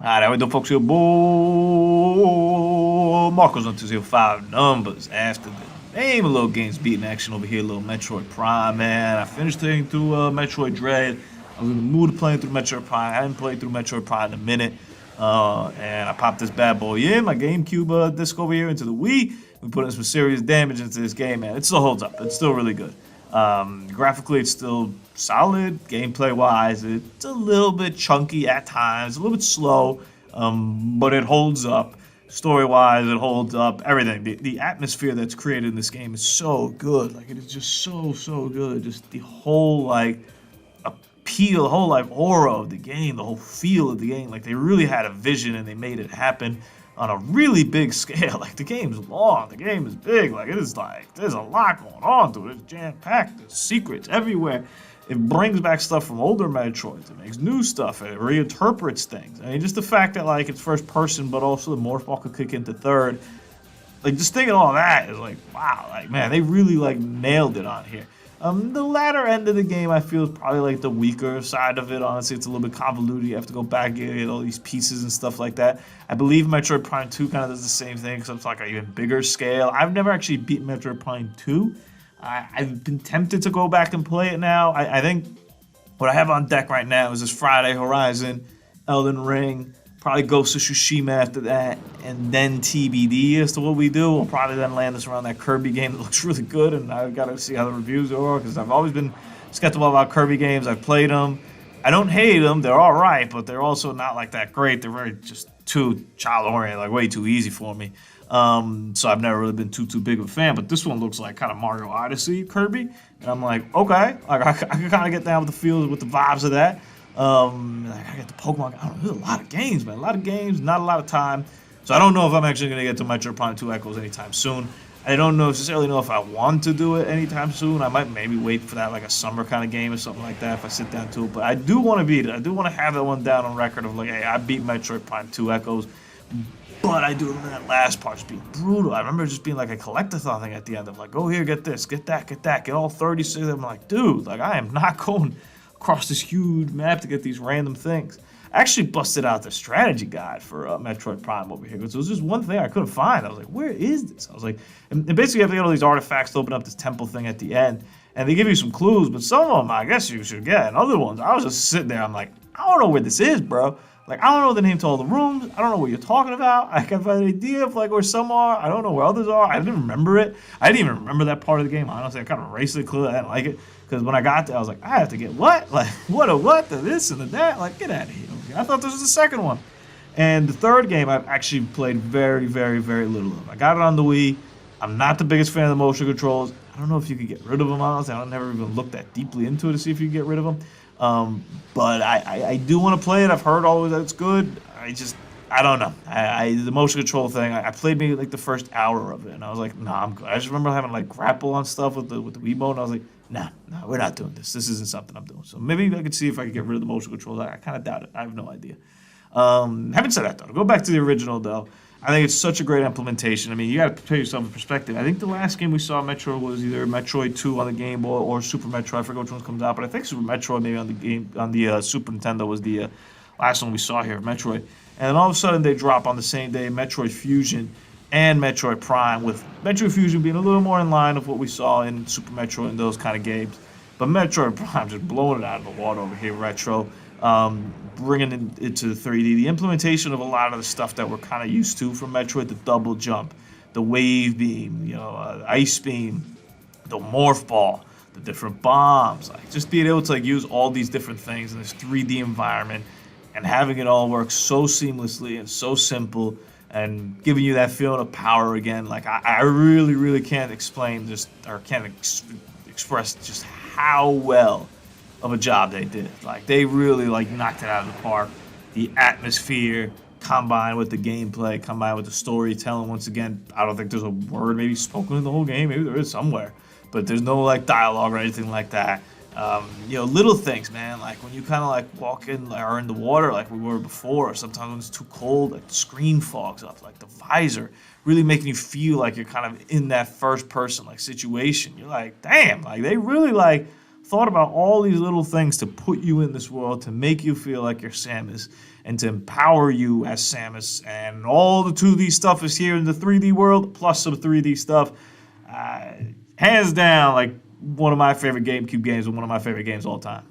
Alright, how we doing, folks? Here, boy. Marco's on 205 numbers after the name of little games beating action over here, little Metroid Prime, man. I finished playing through Metroid Dread. I was in the mood of playing through Metroid Prime. I hadn't played through Metroid Prime in a minute. And I popped this bad boy in, my GameCube disc over here into the Wii. We put in some serious damage into this game, man. It still holds up. It's still really good. Graphically, it's still solid. Gameplay-wise, it's a little bit chunky at times, a little bit slow, but it holds up. Story-wise, it holds up. Everything. The atmosphere that's created in this game is so good. Like, it is just so good. Just the whole, like, appeal, the whole, like, aura of the game, the whole feel of the game. Like, they really had a vision and they made it happen on a really big scale. Like, the game's long, the game is big, like, it is like, there's a lot going on to it, it's jam-packed, there's secrets everywhere. It brings back stuff from older Metroids, it makes new stuff, it reinterprets things. I mean, just the fact that, like, it's first person, but also the morph ball could kick into third, like, just thinking all that is like, wow, like, man, they really, like, nailed it on here. The latter end of the game, I feel, is probably like the weaker side of it. Honestly, it's a little bit convoluted. You have to go back and get all these pieces and stuff like that. I believe Metroid Prime 2 kind of does the same thing, because it's like an even bigger scale. I've never actually beat Metroid Prime 2. I've been tempted to go back and play it now. I think what I have on deck right now is this Friday Horizon, Elden Ring, probably Ghost of Tsushima after that, and then TBD as to what we do. We'll probably then land this around that Kirby game that looks really good, and I've got to see how the reviews are, because I've always been skeptical about Kirby games. I've played them. I don't hate them. They're all right, but they're also not like that great. They're very just too child-oriented, like way too easy for me. So I've never really been too big of a fan, but this one looks like kind of Mario Odyssey Kirby, and I'm like, okay, like I can kind of get down with the feels, with the vibes of that. I got the Pokemon. I don't know, there's a lot of games, man. A lot of games, not a lot of time. So I don't know if I'm actually going to get to Metroid Prime 2 Echoes anytime soon. I don't necessarily know if I want to do it anytime soon. I might maybe wait for that, like a summer kind of game or something like that if I sit down to it. But I do want to beat it. I do want to have that one down on record of like, hey, I beat Metroid Prime 2 Echoes. But I do remember that last part just being brutal. I remember just being like a collectathon thing at the end of like, oh, here, get this, get that, get all 36. I'm like, dude, like I am not going across this huge map to get these random things. I actually busted out the strategy guide for Metroid Prime over here, because it was just one thing I couldn't find. I was like, where is this? I was like, and basically you have to get all these artifacts to open up this temple thing at the end, and they give you some clues, but some of them I guess you should get, and other ones, I was just sitting there, I'm like, I don't know where this is, bro. Like, I don't know the name to all the rooms. I don't know what you're talking about. I have an idea of, like, where some are. I don't know where others are. I didn't remember it. I didn't even remember that part of the game. Honestly, I kind of erased it clearly. I didn't like it. Because when I got there, I was like, I have to get what? Like, what a what? The this and the that? Like, get out of here. I thought this was the second one. And the third game, I've actually played very little of. I got it on the Wii. I'm not the biggest fan of the motion controls. I don't know if you could get rid of them, honestly. I never even looked that deeply into it to see if you could get rid of them. But I do want to play it. I've heard always that it's good. I don't know. The motion control thing, I played maybe like the first hour of it, and I was like, nah, I'm good. I just remember having like grapple on stuff with the Wiimote, and I was like, nah, we're not doing this. This isn't something I'm doing. So maybe I could see if I could get rid of the motion controls. I kind of doubt it. I have no idea. Having said that, though, to go back to the original, though, I think it's such a great implementation. I mean, you got to put yourself in perspective. I think the last game we saw Metro was either Metroid 2 on the Game Boy or Super Metroid. I forget which one comes out, but I think Super Metroid maybe on the Super Nintendo was the last one we saw here, Metroid. And then all of a sudden they drop on the same day Metroid Fusion and Metroid Prime, with Metroid Fusion being a little more in line with what we saw in Super Metroid and those kind of games. But Metroid Prime just blowing it out of the water over here, retro. Bringing it to the 3D. The implementation of a lot of the stuff that we're kind of used to from Metroid, the double jump, the wave beam, ice beam, the morph ball, the different bombs, like just being able to like use all these different things in this 3D environment and having it all work so seamlessly and so simple and giving you that feeling of power again. Like I really can't explain express just how well of a job they did. Like they really like knocked it out of the park. The atmosphere combined with the gameplay, combined with the storytelling. Once again, I don't think there's a word maybe spoken in the whole game. Maybe there is somewhere, but there's no like dialogue or anything like that. Little things, man. Like when you kind of like walk in or in the water, like we were before. Or sometimes when it's too cold, like the screen fogs up, like the visor, really making you feel like you're kind of in that first person like situation. You're like, damn, like they really like thought about all these little things to put you in this world, to make you feel like you're Samus, and to empower you as Samus. And all the 2D stuff is here in the 3D world, plus some 3D stuff. Hands down, like one of my favorite GameCube games and one of my favorite games of all time.